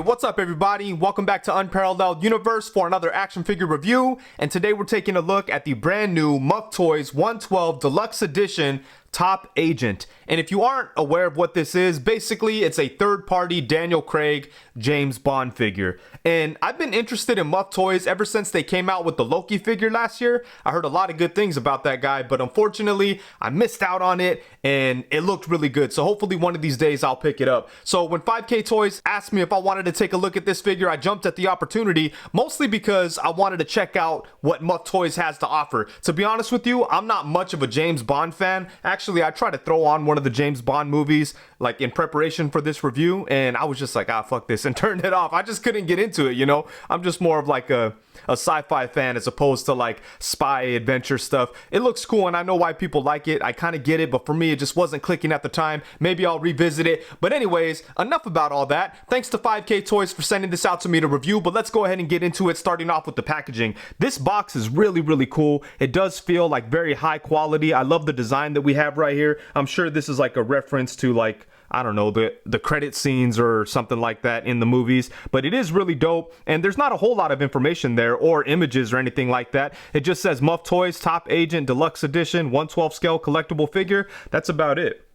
What's up everybody? Welcome back to Unparalleled Universe for another action figure review, and today we're taking a look at the brand new Muff Toys 112 Deluxe Edition Top Agent. And if you aren't aware of what this is, basically it's a third-party Daniel Craig James Bond figure. And I've been interested in Muff Toys ever since they came out with the Loki figure last year. I heard a lot of good things about that guy, but unfortunately I missed out on it and it looked really good. So hopefully one of these days I'll pick it up. So when 5K Toys asked me if I wanted to take a look at this figure, I jumped at the opportunity, mostly because I wanted to check out what Muff Toys has to offer. To be honest with you, I'm not much of a James Bond fan. Actually, I tried to throw on one of the James Bond movies like in preparation for this review, and I was just like, fuck this, and turned it off. I just couldn't get into it, you know? I'm just more of like a sci-fi fan as opposed to like spy adventure stuff. It looks cool and I know why people like it. I kind of get it, but for me it just wasn't clicking at the time. Maybe I'll revisit it. But anyways, enough about all that. Thanks to 5K Toys for sending this out to me to review, but let's go ahead and get into it, starting off with the packaging. This box is really cool. It does feel like very high quality. I love the design that we have right here. I'm sure this is like a reference to like, I don't know, the credit scenes or something like that in the movies, but it is really dope, and there's not a whole lot of information there or images or anything like that. It just says Muff Toys Top Agent Deluxe Edition 112 scale collectible figure. That's about it.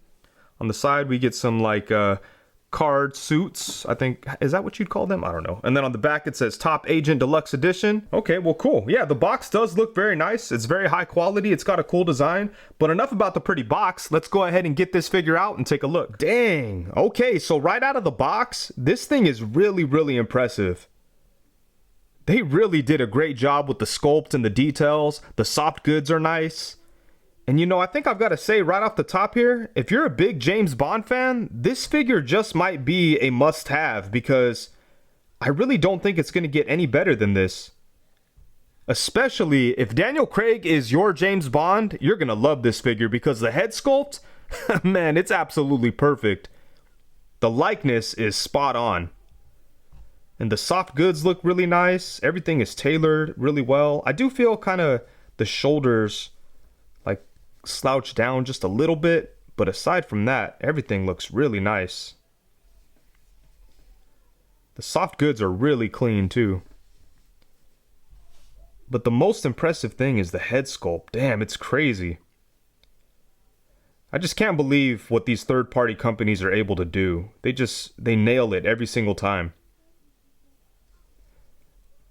On the side we get some like card suits, I think. Is that what you'd call them? I don't know. And then on the back it says Top Agent Deluxe Edition. Okay, well, cool. Yeah, the box does look very nice. It's very high quality. It's got a cool design. But enough about the pretty box. Let's go ahead and get this figure out and take a look. Dang. Okay, so right out of the box, this thing is really impressive. They really did a great job with the sculpt and the details. The soft goods are nice. And you know, I think I've got to say right off the top here, if you're a big James Bond fan, this figure just might be a must-have, because I really don't think it's going to get any better than this. Especially if Daniel Craig is your James Bond, you're going to love this figure, because the head sculpt, man, it's absolutely perfect. The likeness is spot on. And the soft goods look really nice. Everything is tailored really well. I do feel kind of the shoulders like slouch down just a little bit, but aside from that, everything looks really nice. The soft goods are really clean too. But the most impressive thing is the head sculpt. Damn, it's crazy. I just can't believe what these third-party companies are able to do. They nail it every single time.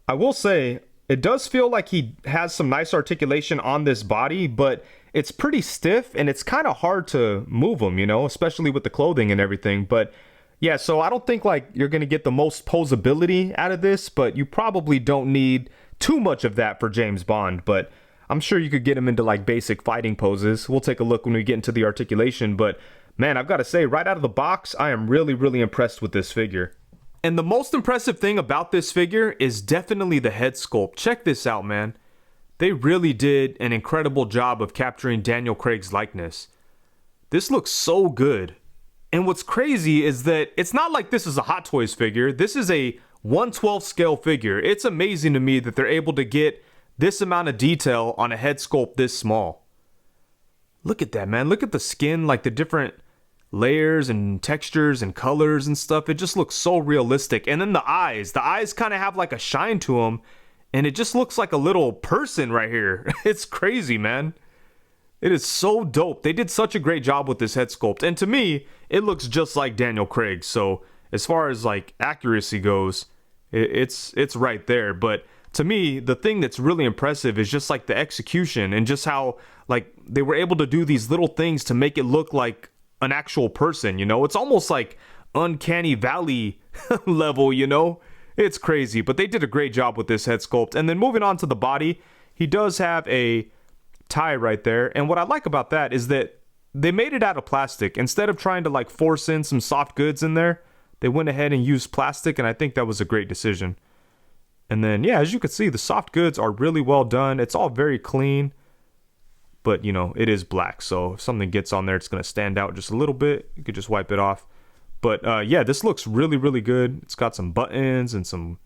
I will say, it does feel like he has some nice articulation on this body, but it's pretty stiff and it's kind of hard to move him, you know, especially with the clothing and everything. But yeah, so I don't think like you're going to get the most posability out of this, but you probably don't need too much of that for James Bond. But I'm sure you could get him into like basic fighting poses. We'll take a look when we get into the articulation. But man, I've got to say, right out of the box, I am really impressed with this figure. And the most impressive thing about this figure is definitely the head sculpt. Check this out, man. They really did an incredible job of capturing Daniel Craig's likeness. This looks so good. And what's crazy is that it's not like this is a Hot Toys figure. This is a 1/12 scale figure. It's amazing to me that they're able to get this amount of detail on a head sculpt this small. Look at that, man. Look at the skin, like the different layers and textures and colors and stuff. It just looks so realistic. And then the eyes kind of have like a shine to them, and it just looks like a little person right here. It's crazy, man. It is so dope. They did such a great job with this head sculpt, and to me it looks just like Daniel Craig. So as far as like accuracy goes, it's right there. But to me, the thing that's really impressive is just like the execution and just how like they were able to do these little things to make it look like an actual person, you know? It's almost like Uncanny Valley level, you know? It's crazy, but they did a great job with this head sculpt. And then moving on to the body, he does have a tie right there. And what I like about that is that they made it out of plastic. Instead of trying to like force in some soft goods in there, they went ahead and used plastic, and I think that was a great decision. And then, yeah, as you can see, the soft goods are really well done. It's all very clean. But, you know, it is black, so if something gets on there, it's going to stand out just a little bit. You could just wipe it off. But, yeah, this looks really good. It's got some buttons and some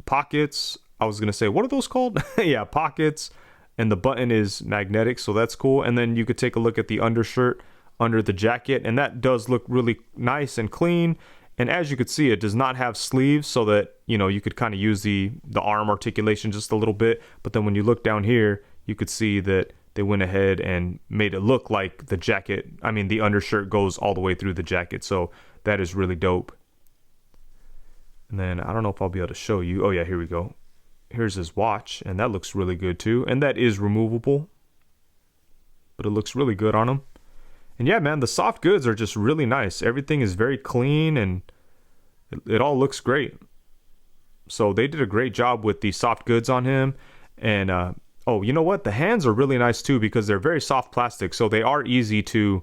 pockets. I was going to say, what are those called? Yeah, pockets. And the button is magnetic, so that's cool. And then you could take a look at the undershirt under the jacket, and that does look really nice and clean. And as you could see, it does not have sleeves, so that, you know, you could kind of use the arm articulation just a little bit. But then when you look down here, you could see that they went ahead and made it look like the jacket, I mean, the undershirt goes all the way through the jacket. So that is really dope. And then I don't know if I'll be able to show you. Oh yeah, here we go. Here's his watch, and that looks really good too. And that is removable, but it looks really good on him. And yeah, man, the soft goods are just really nice. Everything is very clean, and it all looks great. So they did a great job with the soft goods on him. And oh, you know what? The hands are really nice too, because they're very soft plastic, so they are easy to,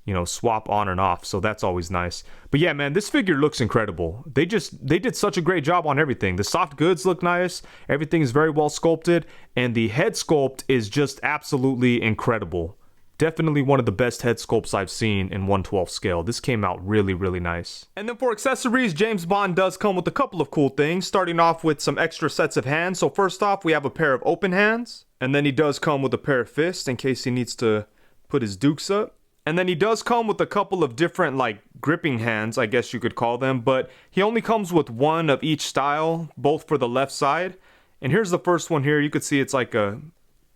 you know, swap on and off. So that's always nice. But yeah, man, this figure looks incredible. They did such a great job on everything. The soft goods look nice. Everything is very well sculpted, and the head sculpt is just absolutely incredible. Definitely one of the best head sculpts I've seen in 1/12 scale. This came out really, really nice. And then for accessories, James Bond does come with a couple of cool things, starting off with some extra sets of hands. So first off, we have a pair of open hands, and then he does come with a pair of fists in case he needs to put his dukes up. And then he does come with a couple of different, like, gripping hands, I guess you could call them, but he only comes with one of each style, both for the left side. And here's the first one here. You could see it's like a,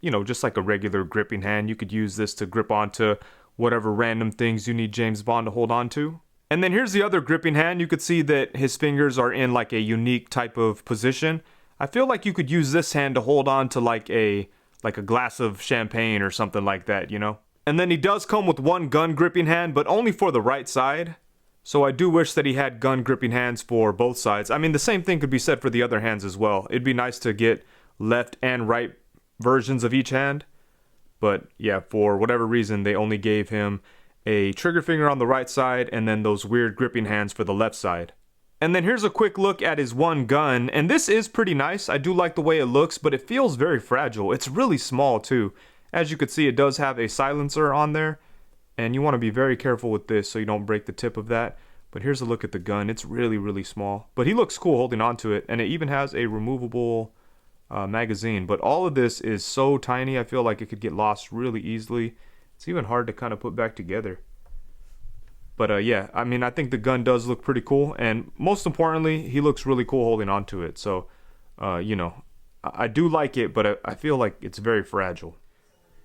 you know, just like a regular gripping hand. You could use this to grip onto whatever random things you need James Bond to hold on to. And then here's the other gripping hand. You could see that his fingers are in like a unique type of position. I feel like you could use this hand to hold on to like a glass of champagne or something like that, you know? And then he does come with one gun gripping hand, but only for the right side. So I do wish that he had gun gripping hands for both sides. I mean, the same thing could be said for the other hands as well. It'd be nice to get left and right versions of each hand. But yeah, for whatever reason, they only gave him a trigger finger on the right side and then those weird gripping hands for the left side. And then here's a quick look at his one gun, and this is pretty nice. I do like the way it looks, but it feels very fragile. It's really small too. As you can see, it does have a silencer on there, and you want to be very careful with this so you don't break the tip of that. But here's a look at the gun. It's really, really small, but he looks cool holding on to it, and it even has a removable magazine. But all of this is so tiny, I feel like it could get lost really easily. It's even hard to kind of put back together. But yeah, I mean, I think the gun does look pretty cool, and most importantly, he looks really cool holding on to it. So, you know, I do like it, but I feel like it's very fragile.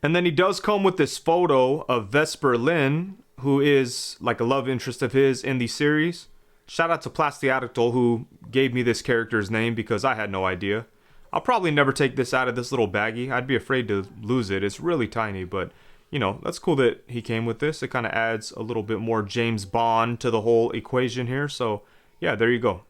And then he does come with this photo of Vesper Lynn, who is like a love interest of his in the series. Shout out to Plastiactical, who gave me this character's name because I had no idea. I'll probably never take this out of this little baggie. I'd be afraid to lose it. It's really tiny, but you know, that's cool that he came with this. It kind of adds a little bit more James Bond to the whole equation here. So yeah, there you go.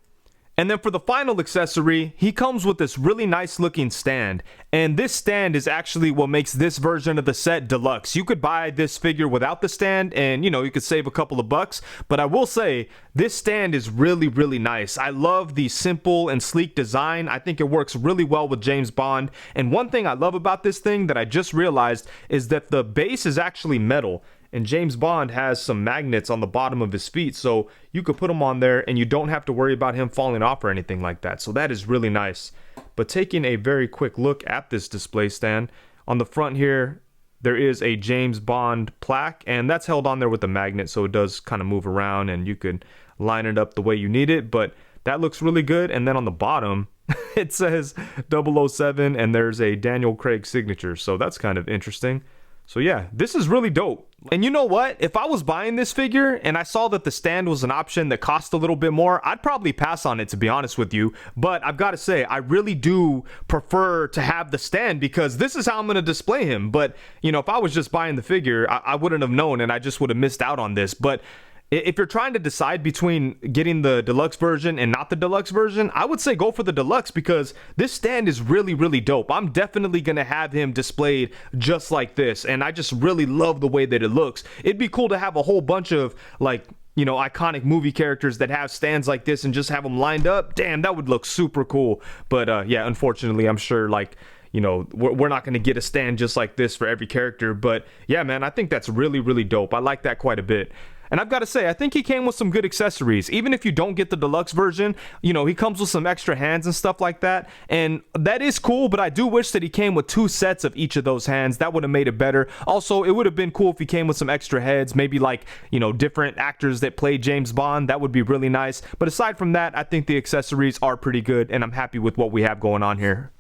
And then for the final accessory, he comes with this really nice looking stand. And this stand is actually what makes this version of the set deluxe. You could buy this figure without the stand and, you know, you could save a couple of bucks. But I will say, this stand is really, really nice. I love the simple and sleek design. I think it works really well with James Bond. And one thing I love about this thing that I just realized is that the base is actually metal. And James Bond has some magnets on the bottom of his feet, so you could put them on there and you don't have to worry about him falling off or anything like that. So that is really nice. But taking a very quick look at this display stand, on the front here, there is a James Bond plaque, and that's held on there with a magnet, so it does kind of move around and you can line it up the way you need it. But that looks really good. And then on the bottom, it says 007 and there's a Daniel Craig signature, so that's kind of interesting. So yeah, this is really dope. And you know what? If I was buying this figure and I saw that the stand was an option that cost a little bit more, I'd probably pass on it, to be honest with you. But I've got to say, I really do prefer to have the stand because this is how I'm going to display him. But, you know, if I was just buying the figure, I wouldn't have known and I just would have missed out on this. But if you're trying to decide between getting the deluxe version and not the deluxe version, I would say go for the deluxe because this stand is really, really dope. I'm definitely going to have him displayed just like this, and I just really love the way that it looks. It'd be cool to have a whole bunch of, like, you know, iconic movie characters that have stands like this and just have them lined up. Damn, that would look super cool. But yeah, unfortunately, I'm sure, like, you know, we're not going to get a stand just like this for every character. But yeah, man, I think that's really, really dope. I like that quite a bit. And I've got to say, I think he came with some good accessories. Even if you don't get the deluxe version, you know, he comes with some extra hands and stuff like that. And that is cool, but I do wish that he came with 2 sets of each of those hands. That would have made it better. Also, it would have been cool if he came with some extra heads, maybe like, you know, different actors that played James Bond. That would be really nice. But aside from that, I think the accessories are pretty good, and I'm happy with what we have going on here.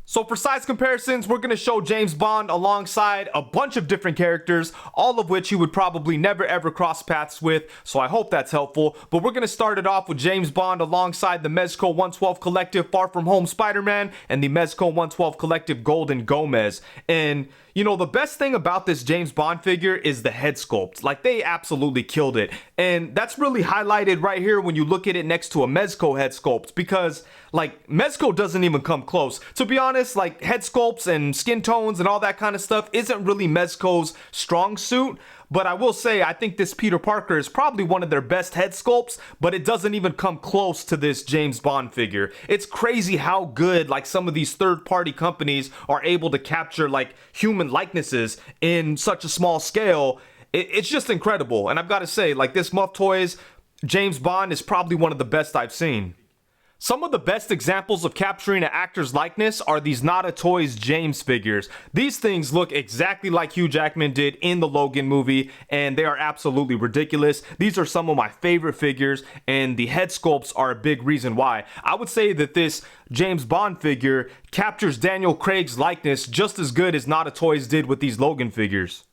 So for size comparisons, we're going to show James Bond alongside a bunch of different characters, all of which you would probably never ever cross paths with, so I hope that's helpful. But we're going to start it off with James Bond alongside the Mezco 112 Collective Far From Home Spider-Man and the Mezco 112 Collective Golden Gomez. And you know, the best thing about this James Bond figure is the head sculpt. Like, they absolutely killed it. And that's really highlighted right here when you look at it next to a Mezco head sculpt, because like, Mezco doesn't even come close. To be honest, like, head sculpts and skin tones and all that kind of stuff isn't really Mezco's strong suit. But I will say, I think this Peter Parker is probably one of their best head sculpts, but it doesn't even come close to this James Bond figure. It's crazy how good, like, some of these third-party companies are able to capture, like, human likenesses in such a small scale. It's just incredible. And I've got to say, like, this Muff Toys James Bond is probably one of the best I've seen. Some of the best examples of capturing an actor's likeness are these Nada Toys James figures. These things look exactly like Hugh Jackman did in the Logan movie, and they are absolutely ridiculous. These are some of my favorite figures, and the head sculpts are a big reason why. I would say that this James Bond figure captures Daniel Craig's likeness just as good as Nada Toys did with these Logan figures.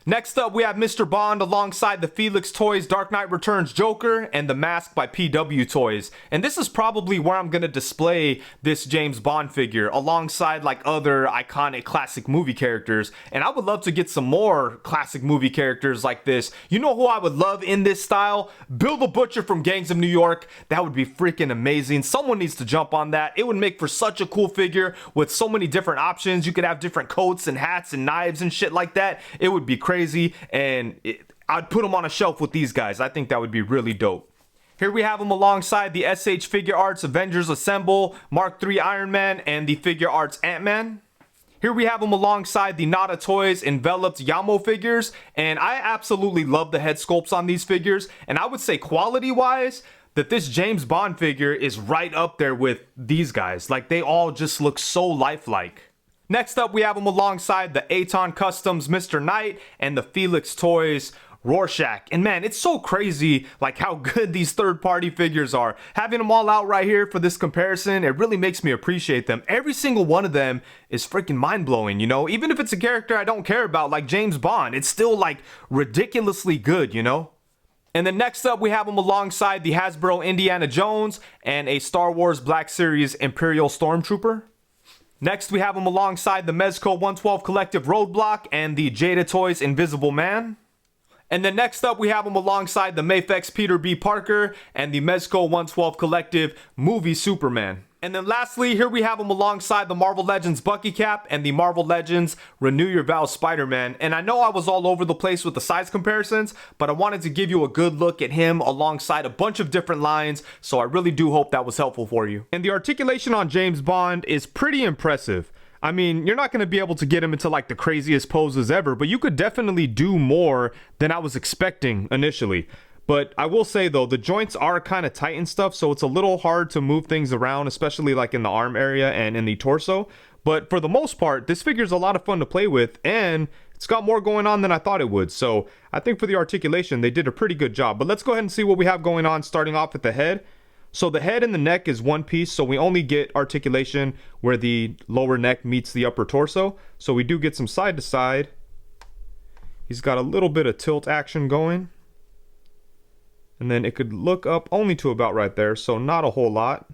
Next up, we have Mr. Bond alongside the Felix Toys Dark Knight Returns Joker and the Mask by PW Toys. And this is probably where I'm going to display this James Bond figure alongside like other iconic classic movie characters. And I would love to get some more classic movie characters like this. You know who I would love in this style? Bill the Butcher from Gangs of New York. That would be freaking amazing. Someone needs to jump on that. It would make for such a cool figure with so many different options. You could have different coats and hats and knives and shit like that. It would be crazy. And I'd put them on a shelf with these guys. I think that would be really dope. Here we have them alongside the SH Figure Arts Avengers Assemble Mark III Iron Man and the Figure Arts Ant-Man. Here we have them alongside the Nada Toys Enveloped Yamo figures, and I absolutely love the head sculpts on these figures, and I would say quality-wise that this James Bond figure is right up there with these guys. Like, they all just look so lifelike. Next up, we have them alongside the Aton Customs Mr. Knight and the Felix Toys Rorschach. And man, it's so crazy like how good these third-party figures are. Having them all out right here for this comparison, it really makes me appreciate them. Every single one of them is freaking mind-blowing, you know? Even if it's a character I don't care about like James Bond, it's still like ridiculously good, you know? And then next up, we have them alongside the Hasbro Indiana Jones and a Star Wars Black Series Imperial Stormtrooper. Next, we have them alongside the Mezco 112 Collective Roadblock and the Jada Toys Invisible Man. And then next up, we have them alongside the Mafex Peter B. Parker and the Mezco 112 Collective Movie Superman. And then lastly, here we have them alongside the Marvel Legends Bucky Cap and the Marvel Legends Renew Your Vows Spider-Man. And I know I was all over the place with the size comparisons, but I wanted to give you a good look at him alongside a bunch of different lines, so I really do hope that was helpful for you. And the articulation on James Bond is pretty impressive. I mean, you're not going to be able to get him into like the craziest poses ever, but you could definitely do more than I was expecting initially. But I will say though, the joints are kind of tight and stuff, so it's a little hard to move things around, especially like in the arm area and in the torso. But for the most part, this figure is a lot of fun to play with, and it's got more going on than I thought it would. So I think for the articulation, they did a pretty good job. But let's go ahead and see what we have going on, starting off at the head. So the head and the neck is one piece, so we only get articulation where the lower neck meets the upper torso. So we do get some side to side. He's got a little bit of tilt action going. And then it could look up only to about right there, so not a whole lot.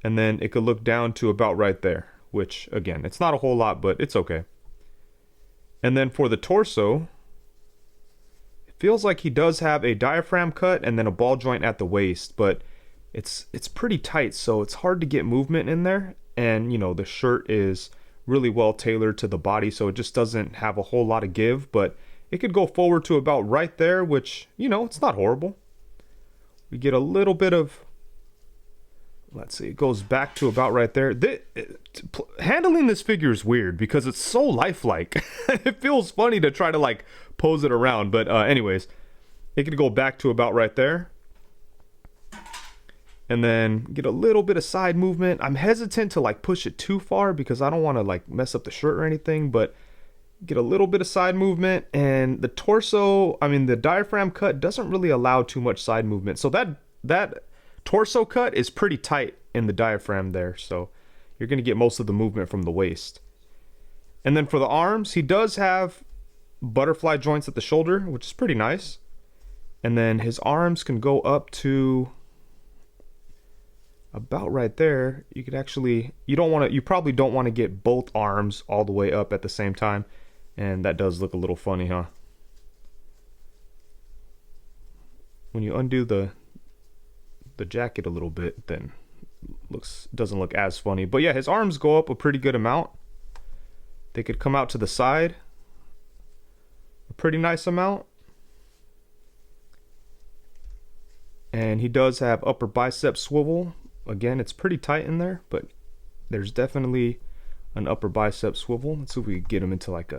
And then it could look down to about right there, which again, it's not a whole lot, but it's okay. And then for the torso, it feels like he does have a diaphragm cut and then a ball joint at the waist, but it's pretty tight, so it's hard to get movement in there. And you know, the shirt is really well tailored to the body, so it just doesn't have a whole lot of give, but it could go forward to about right there, which, you know, it's not horrible. We get a little bit of, let's see, it goes back to about right there. Handling this figure is weird because it's so lifelike. It feels funny to try to like pose it around, but anyways. it could go back to about right there. And then get a little bit of side movement. I'm hesitant to like push it too far because I don't want to like mess up the shirt or anything, but get a little bit of side movement. And the torso, I mean the diaphragm cut doesn't really allow too much side movement. So that torso cut is pretty tight in the diaphragm there. So you're going to get most of the movement from the waist. And then for the arms, he does have butterfly joints at the shoulder, which is pretty nice. And then his arms can go up to about right there. You could actually, you probably don't want to get both arms all the way up at the same time. And that does look a little funny, huh? When you undo the jacket a little bit, then doesn't look as funny. But yeah, his arms go up a pretty good amount. They could come out to the side a pretty nice amount. And he does have upper bicep swivel. Again, it's pretty tight in there, but there's definitely an upper bicep swivel. Let's see if we can get him into like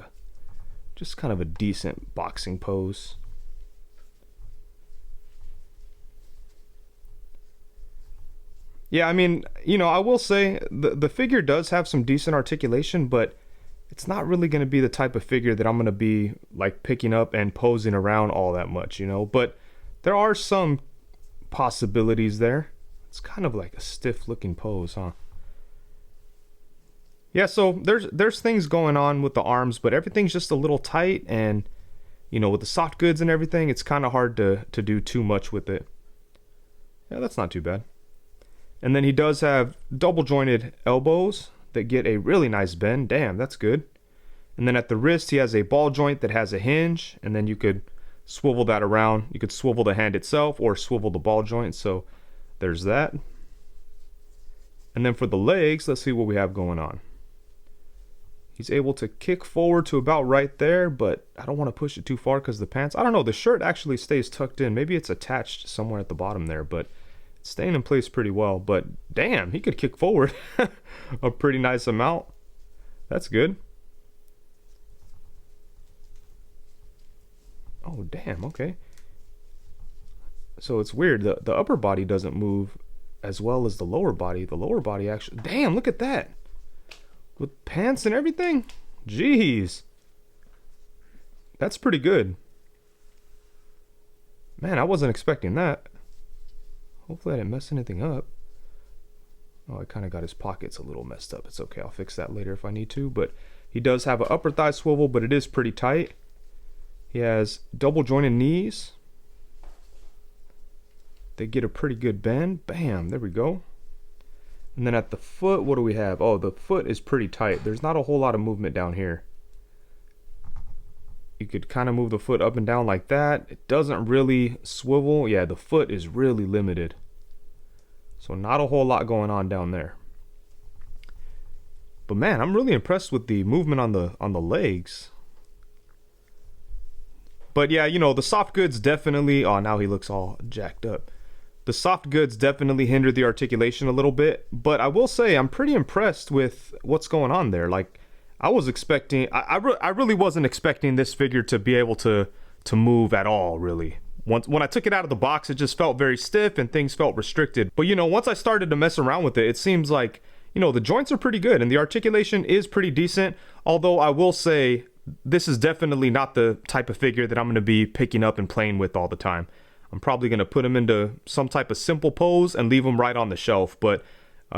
just kind of a decent boxing pose. Yeah, I mean, you know, I will say the figure does have some decent articulation, but it's not really going to be the type of figure that I'm going to be like picking up and posing around all that much, you know, but there are some possibilities there. It's kind of like a stiff looking pose, huh? Yeah, so there's things going on with the arms, but everything's just a little tight, and you know, with the soft goods and everything, it's kind of hard to do too much with it. Yeah, that's not too bad. And then he does have double jointed elbows that get a really nice bend. Damn, that's good. And then at the wrist, he has a ball joint that has a hinge, and then you could swivel that around. You could swivel the hand itself or swivel the ball joint. So there's that. And then for the legs, let's see what we have going on. He's able to kick forward to about right there, but I don't want to push it too far because the pants, I don't know, the shirt actually stays tucked in. Maybe it's attached somewhere at the bottom there, but it's staying in place pretty well. But damn, he could kick forward a pretty nice amount. That's good. Oh, damn, okay. So it's weird. The upper body doesn't move as well as the lower body. The lower body actually, damn, look at that. With pants and everything? Jeez. That's pretty good. Man, I wasn't expecting that. Hopefully I didn't mess anything up. Oh, I kind of got his pockets a little messed up. It's okay, I'll fix that later if I need to. But he does have an upper thigh swivel, but it is pretty tight. He has double jointed knees. They get a pretty good bend. Bam, there we go. And then at the foot, what do we have? Oh, the foot is pretty tight. There's not a whole lot of movement down here. You could kind of move the foot up and down like that. It doesn't really swivel. Yeah, the foot is really limited. So not a whole lot going on down there. But man, I'm really impressed with the movement on the legs. But yeah, you know, the soft goods definitely, oh, now he looks all jacked up. The soft goods definitely hinder the articulation a little bit, but I will say I'm pretty impressed with what's going on there. Like, I was expecting, I really wasn't expecting this figure to be able to move at all, really. When I took it out of the box, it just felt very stiff and things felt restricted. But, you know, once I started to mess around with it, it seems like, you know, the joints are pretty good and the articulation is pretty decent. Although I will say this is definitely not the type of figure that I'm going to be picking up and playing with all the time. I'm probably going to put him into some type of simple pose and leave him right on the shelf. But,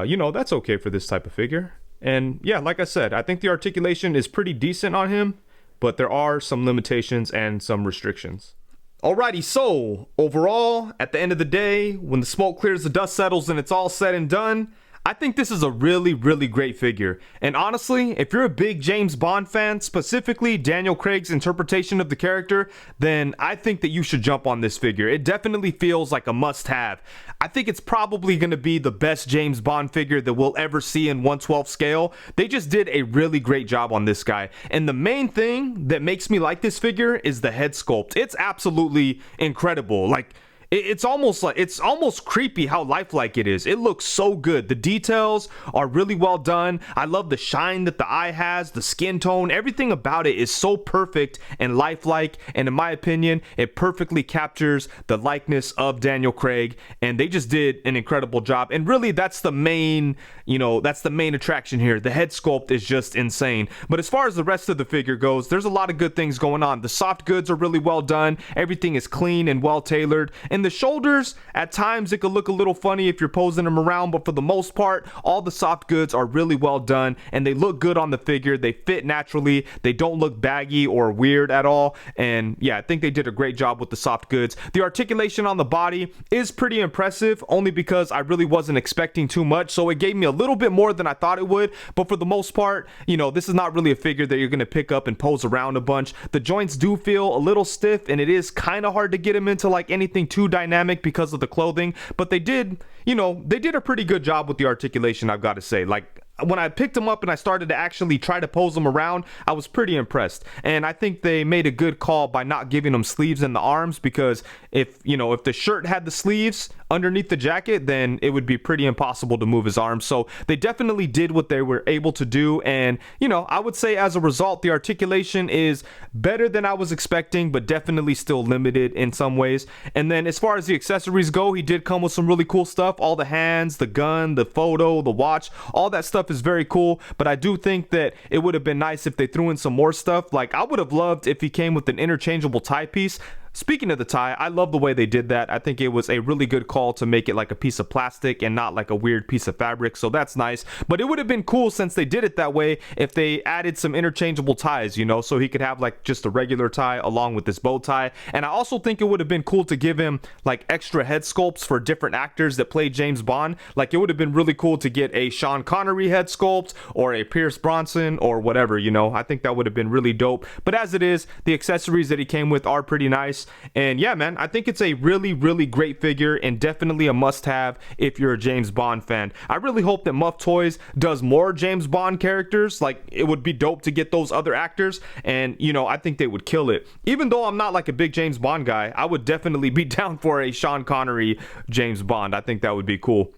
you know, that's okay for this type of figure. And yeah, like I said, I think the articulation is pretty decent on him, but there are some limitations and some restrictions. Alrighty, so overall, at the end of the day, when the smoke clears, the dust settles, and it's all said and done, I think this is a really, really great figure. And honestly, if you're a big James Bond fan, specifically Daniel Craig's interpretation of the character, then I think that you should jump on this figure. It definitely feels like a must-have. I think it's probably going to be the best James Bond figure that we'll ever see in 1/12 scale. They just did a really great job on this guy. And the main thing that makes me like this figure is the head sculpt. It's absolutely incredible. Like, it's almost creepy how lifelike it is. It looks so good. The details are really well done. I love the shine that the eye has, the skin tone, everything about it is so perfect and lifelike, and in my opinion it perfectly captures the likeness of Daniel Craig, and they just did an incredible job. And really that's the main attraction here. The head sculpt is just insane. But as far as the rest of the figure goes, there's a lot of good things going on. The soft goods are really well done. Everything is clean and well tailored. And the shoulders, at times it could look a little funny if you're posing them around, but for the most part, all the soft goods are really well done and they look good on the figure. They fit naturally. They don't look baggy or weird at all. And yeah, I think they did a great job with the soft goods. The articulation on the body is pretty impressive, only because I really wasn't expecting too much. So it gave me a little bit more than I thought it would. But for the most part, you know, this is not really a figure that you're going to pick up and pose around a bunch. The joints do feel a little stiff, and it is kind of hard to get him into like anything too dynamic because of the clothing, but they did a pretty good job with the articulation, I've got to say. Like, when I picked him up and I started to actually try to pose him around, I was pretty impressed. And I think they made a good call by not giving him sleeves in the arms, because if the shirt had the sleeves underneath the jacket, then it would be pretty impossible to move his arms. So they definitely did what they were able to do. And, I would say as a result, the articulation is better than I was expecting, but definitely still limited in some ways. And then as far as the accessories go, he did come with some really cool stuff. All the hands, the gun, the photo, the watch, all that stuff is very cool. But I do think that it would have been nice if they threw in some more stuff. Like, I would have loved if he came with an interchangeable tie piece. Speaking of the tie, I love the way they did that. I think it was a really good call to make it like a piece of plastic and not like a weird piece of fabric, so that's nice. But it would have been cool, since they did it that way, if they added some interchangeable ties, so he could have like just a regular tie along with this bow tie. And I also think it would have been cool to give him like extra head sculpts for different actors that play James Bond. Like, it would have been really cool to get a Sean Connery head sculpt or a Pierce Bronson or whatever, I think that would have been really dope. But as it is, the accessories that he came with are pretty nice. And yeah, man, I think it's a really, really great figure and definitely a must-have if you're a James Bond fan. I really hope that Muff Toys does more James Bond characters. Like, it would be dope to get those other actors, and I think they would kill it. Even though I'm not like a big James Bond guy, I would definitely be down for a Sean Connery James Bond. I think that would be cool.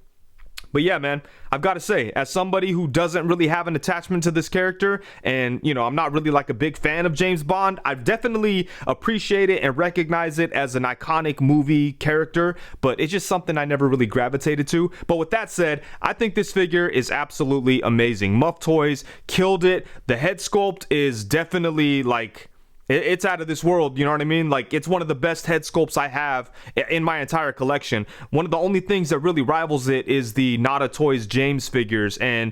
But yeah, man, I've got to say, as somebody who doesn't really have an attachment to this character, and I'm not really like a big fan of James Bond, I definitely appreciate it and recognize it as an iconic movie character, but it's just something I never really gravitated to. But with that said, I think this figure is absolutely amazing. Muff Toys killed it. The head sculpt is definitely like, it's out of this world, you know what I mean? Like, it's one of the best head sculpts I have in my entire collection. One of the only things that really rivals it is the Nada Toys James figures and,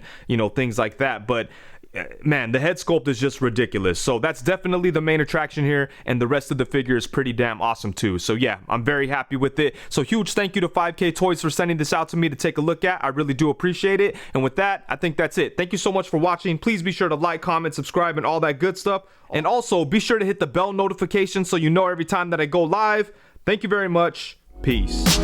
things like that. But man, the head sculpt is just ridiculous. So that's definitely the main attraction here, and the rest of the figure is pretty damn awesome too. So yeah, I'm very happy with it. So huge thank you to 5K Toys for sending this out to me to take a look at. I really do appreciate it. And with that, I think that's it. Thank you so much for watching. Please be sure to like, comment, subscribe, and all that good stuff. And also be sure to hit the bell notification so you know every time that I go live. Thank you very much. Peace.